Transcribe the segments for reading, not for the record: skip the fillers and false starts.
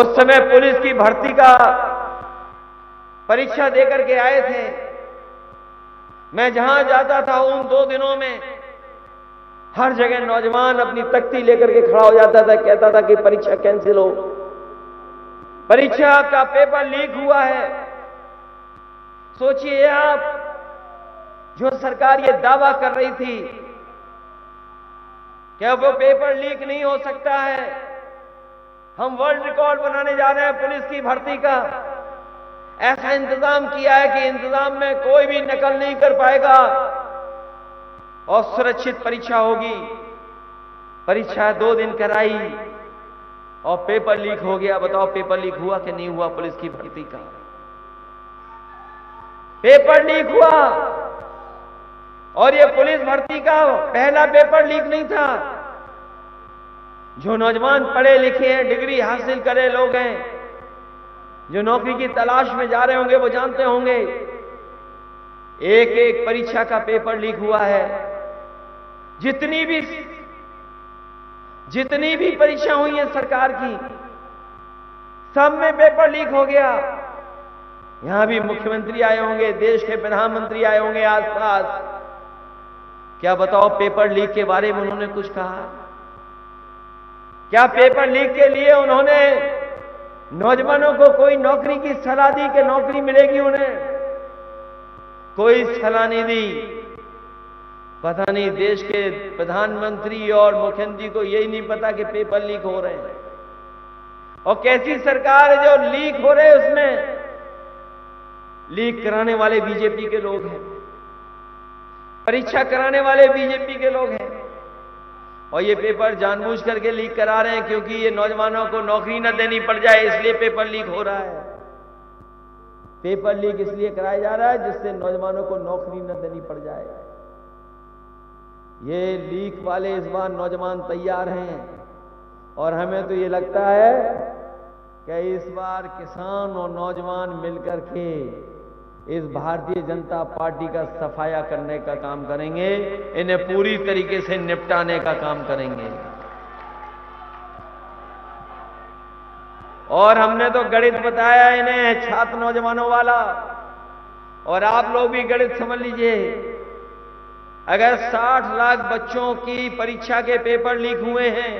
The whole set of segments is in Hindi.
उस समय पुलिस की भर्ती का परीक्षा देकर के आए थे। मैं जहां जाता था उन 2 दिनों में हर जगह नौजवान अपनी तख्ती लेकर के खड़ा हो जाता था, कहता था कि परीक्षा कैंसिल हो, परीक्षा का पेपर लीक हुआ है। सोचिए आप, जो सरकार ये दावा कर रही थी कि वो पेपर लीक नहीं हो सकता है, हम वर्ल्ड रिकॉर्ड बनाने जा रहे हैं पुलिस की भर्ती का, ऐसा इंतजाम किया है कि इंतजाम में कोई भी नकल नहीं कर पाएगा और सुरक्षित परीक्षा होगी। परीक्षा 2 दिन कराई और पेपर लीक हो गया। बताओ पेपर लीक हुआ कि नहीं हुआ? पुलिस की भर्ती का पेपर लीक हुआ। और ये पुलिस भर्ती का पहला पेपर लीक नहीं था। जो नौजवान पढ़े लिखे हैं, डिग्री हासिल करे लोग हैं, जो नौकरी की तलाश में जा रहे होंगे, वो जानते होंगे एक एक परीक्षा का पेपर लीक हुआ है। जितनी भी परीक्षा हुई है सरकार की, सब में पेपर लीक हो गया। यहां भी मुख्यमंत्री आए होंगे, देश के प्रधानमंत्री आए होंगे आसपास। क्या बताओ पेपर लीक के बारे में उन्होंने कुछ कहा? क्या पेपर लीक के लिए उन्होंने नौजवानों को कोई नौकरी की सलाह दी कि नौकरी मिलेगी उन्हें? कोई सलाह नहीं दी। पता नहीं देश के प्रधानमंत्री और मुख्यमंत्री को यही नहीं पता कि पेपर लीक हो रहे हैं। और कैसी सरकार है जो लीक हो रहे हैं, उसमें लीक कराने वाले बीजेपी के लोग हैं, परीक्षा कराने वाले बीजेपी के लोग हैं। और ये पेपर जानबूझ करके लीक करा रहे हैं क्योंकि ये नौजवानों को नौकरी न देनी पड़ जाए, इसलिए पेपर लीक हो रहा है। पेपर लीक इसलिए कराया जा रहा है जिससे नौजवानों को नौकरी न देनी पड़ जाए। ये लीक वाले इस बार नौजवान तैयार हैं और हमें तो ये लगता है कि इस बार किसान और नौजवान मिलकर के इस भारतीय जनता पार्टी का सफाया करने का काम करेंगे, इन्हें पूरी तरीके से निपटाने का काम करेंगे। और हमने तो गणित बताया इन्हें, छात्र नौजवानों वाला, और आप लोग भी गणित समझ लीजिए। अगर 60 लाख बच्चों की परीक्षा के पेपर लीक हुए हैं,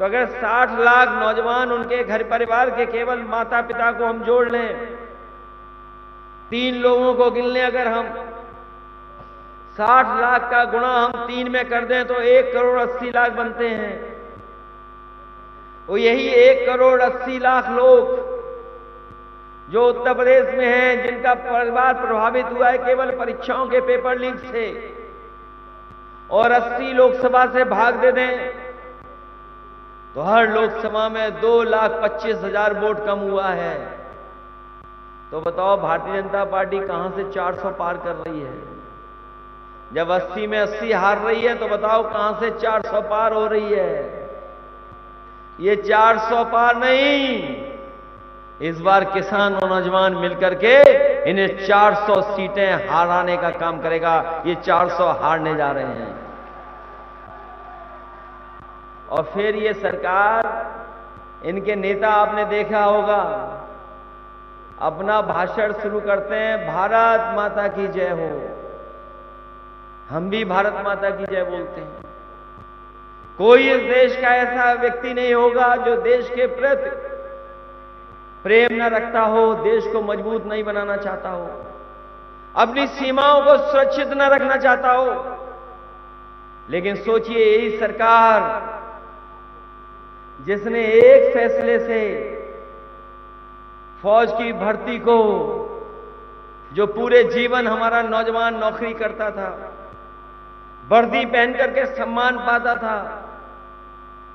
तो अगर 60 लाख नौजवान, उनके घर परिवार के केवल माता पिता को हम जोड़ लें, 3 लोगों को गिन लें, अगर हम 60 लाख का गुणा हम 3 में कर दें तो 1 करोड़ 80 लाख बनते हैं। वो यही 1 करोड़ 80 लाख लोग जो उत्तर प्रदेश में हैं, जिनका परिवार प्रभावित हुआ है केवल परीक्षाओं के पेपर लीक से, और 80 लोकसभा से भाग दे दें तो हर लोकसभा में 2,25,000 वोट कम हुआ है। तो बताओ भारतीय जनता पार्टी कहां से 400 पार कर रही है? जब 80 में 80 हार रही है तो बताओ कहां से 400 पार हो रही है? ये 400 पार नहीं, इस बार किसान और नौजवान मिलकर के इन्हें 400 सीटें हराने का काम करेगा। ये 400 हारने जा रहे हैं। और फिर ये सरकार, इनके नेता आपने देखा होगा, अपना भाषण शुरू करते हैं, भारत माता की जय हो। हम भी भारत माता की जय बोलते हैं। कोई इस देश का ऐसा व्यक्ति नहीं होगा जो देश के प्रति प्रेम न रखता हो, देश को मजबूत नहीं बनाना चाहता हो, अपनी सीमाओं को सुरक्षित न रखना चाहता हो। लेकिन सोचिए, यही सरकार जिसने एक फैसले से फौज की भर्ती को, जो पूरे जीवन हमारा नौजवान नौकरी करता था, वर्दी पहन करके सम्मान पाता था,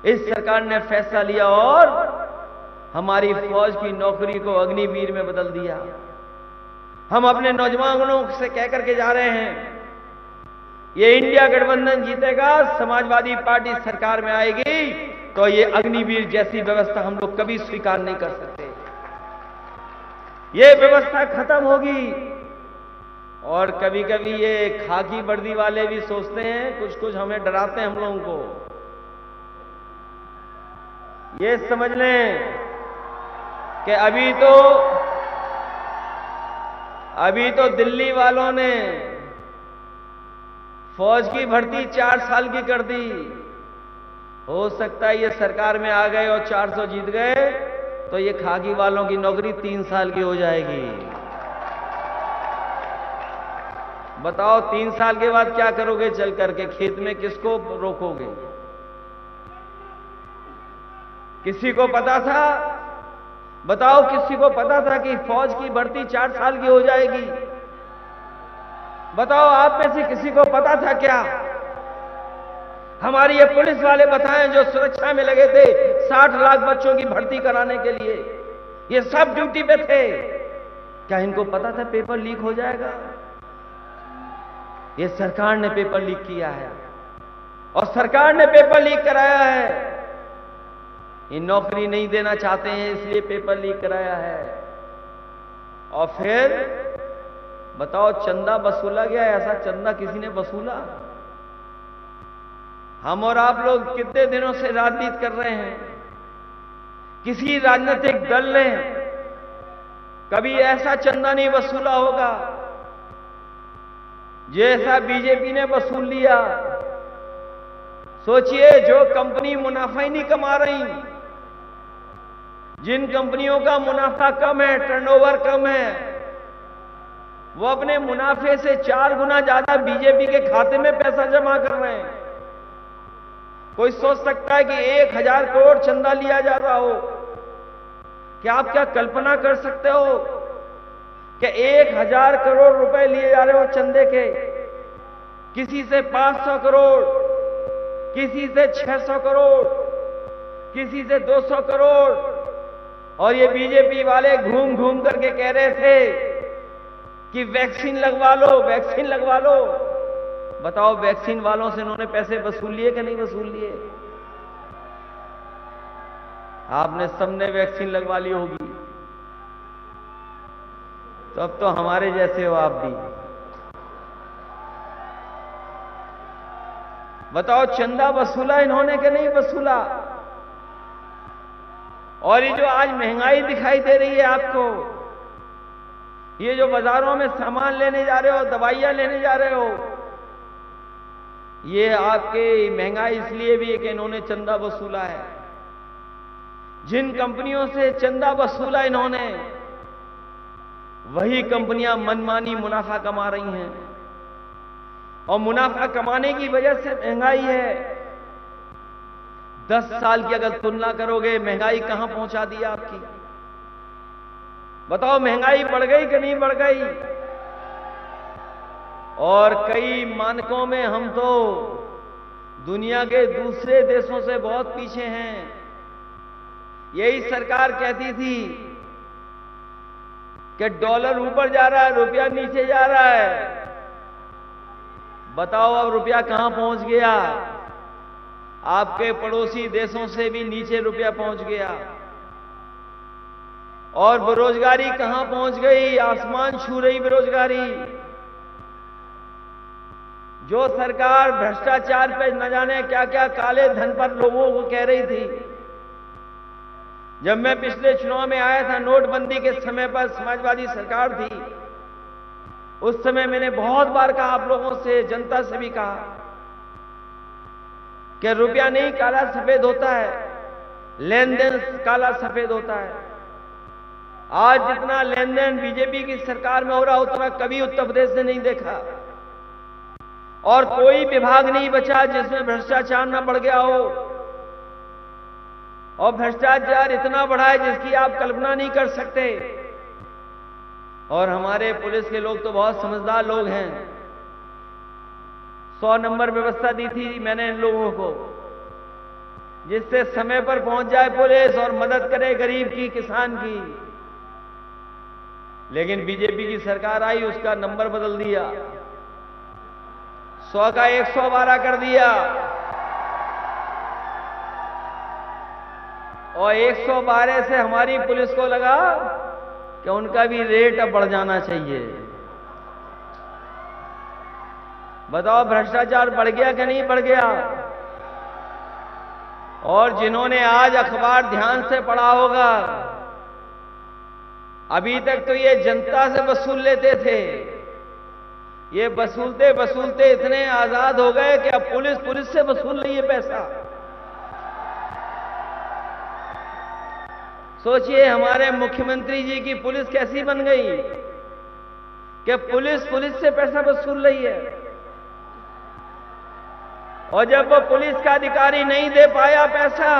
इस सरकार ने फैसला लिया और हमारी फौज की नौकरी को अग्निवीर में बदल दिया। हम अपने नौजवानों से कह करके जा रहे हैं, ये इंडिया गठबंधन जीतेगा, समाजवादी पार्टी सरकार में आएगी, तो ये अग्निवीर जैसी व्यवस्था हम लोग कभी स्वीकार नहीं कर सकते। ये व्यवस्था खत्म होगी। और कभी कभी ये खाकी वर्दी वाले भी सोचते हैं, कुछ कुछ हमें डराते हैं हम लोगों को, ये समझ लें कि अभी तो दिल्ली वालों ने फौज की भर्ती 4 साल की कर दी। हो सकता है ये सरकार में आ गए और 400 जीत गए तो ये खाकी वालों की नौकरी 3 साल की हो जाएगी। बताओ 3 साल के बाद क्या करोगे? चल करके खेत में किसको रोकोगे? किसी को पता था? बताओ किसी को पता था कि फौज की भर्ती 4 साल की हो जाएगी? बताओ आप में से किसी को पता था क्या? हमारी ये पुलिस वाले बताएं जो सुरक्षा में लगे थे 60 लाख बच्चों की भर्ती कराने के लिए, ये सब ड्यूटी पे थे। क्या इनको पता था पेपर लीक हो जाएगा? ये सरकार ने पेपर लीक किया है और सरकार ने पेपर लीक कराया है। ये नौकरी नहीं देना चाहते हैं इसलिए पेपर लीक कराया है। और फिर बताओ चंदा वसूला गया? ऐसा चंदा किसी ने वसूला? हम और आप लोग कितने दिनों से राजनीति कर रहे हैं, किसी राजनीतिक दल ने कभी ऐसा चंदा नहीं वसूला होगा जैसा बीजेपी ने वसूल लिया। सोचिए, जो कंपनी मुनाफा ही नहीं कमा रही, जिन कंपनियों का मुनाफा कम है, टर्नओवर कम है, वो अपने मुनाफे से 4 गुना ज्यादा बीजेपी के खाते में पैसा जमा कर रहे हैं। कोई सोच सकता है कि 1000 करोड़ चंदा लिया जा रहा हो? क्या आप क्या कल्पना कर सकते हो कि 1000 करोड़ रुपए लिए जा रहे हो चंदे के? किसी से 500 करोड़, किसी से 600 करोड़, किसी से 200 करोड़। और ये बीजेपी वाले घूम घूम करके कह रहे थे कि वैक्सीन लगवा लो, वैक्सीन लगवा लो। बताओ वैक्सीन वालों से इन्होंने पैसे वसूल लिए कि नहीं वसूल लिए? आपने सबने वैक्सीन लगवा ली होगी, तो अब तो हमारे जैसे हो आप भी। बताओ चंदा वसूला इन्होंने कि नहीं वसूला? और ये जो आज महंगाई दिखाई दे रही है आपको, ये जो बाजारों में सामान लेने जा रहे हो, दवाइयां लेने जा रहे हो, ये आपके महंगाई इसलिए भी है कि इन्होंने चंदा वसूला है। जिन कंपनियों से चंदा वसूला इन्होंने, वही कंपनियां मनमानी मुनाफा कमा रही हैं। और मुनाफा कमाने की वजह से महंगाई है। 10 साल की अगर तुलना करोगे, महंगाई कहां पहुंचा दी आपकी? बताओ महंगाई बढ़ गई कि नहीं बढ़ गई? और कई मानकों में हम तो दुनिया के दूसरे देशों से बहुत पीछे हैं। यही सरकार कहती थी कि डॉलर ऊपर जा रहा है, रुपया नीचे जा रहा है। बताओ अब रुपया कहां पहुंच गया? आपके पड़ोसी देशों से भी नीचे रुपया पहुंच गया। और बेरोजगारी कहां पहुंच गई? आसमान छू रही बेरोजगारी। जो सरकार भ्रष्टाचार पे न जाने क्या क्या काले धन पर लोगों को कह रही थी, जब मैं पिछले चुनाव में आया था, नोटबंदी के समय पर समाजवादी सरकार थी, उस समय मैंने बहुत बार कहा आप लोगों से, जनता से भी कहा कि रुपया नहीं काला सफेद होता है, लेन देन काला सफेद होता है। आज जितना लेन देन बीजेपी की सरकार में हो रहा, उतना कभी उत्तर प्रदेश ने नहीं देखा। और कोई विभाग नहीं बचा जिसमें भ्रष्टाचार न बढ़ गया हो। और भ्रष्टाचार इतना बढ़ा है जिसकी आप कल्पना नहीं कर सकते। और हमारे पुलिस के लोग तो बहुत समझदार लोग हैं। 100 नंबर व्यवस्था दी थी मैंने इन लोगों को, जिससे समय पर पहुंच जाए पुलिस और मदद करे गरीब की, किसान की। लेकिन बीजेपी की सरकार आई, उसका नंबर बदल दिया, 100 का 112 कर दिया। और 112 से हमारी पुलिस को लगा कि उनका भी रेट अब बढ़ जाना चाहिए। बताओ भ्रष्टाचार बढ़ गया कि नहीं बढ़ गया? और जिन्होंने आज अखबार ध्यान से पढ़ा होगा, अभी तक तो ये जनता से वसूल लेते थे, ये वसूलते वसूलते इतने आजाद हो गए कि अब पुलिस से वसूल रही है पैसा। सोचिए हमारे मुख्यमंत्री जी की पुलिस कैसी बन गई कि पुलिस से पैसा वसूल रही है। और जब वो पुलिस का अधिकारी नहीं दे पाया पैसा,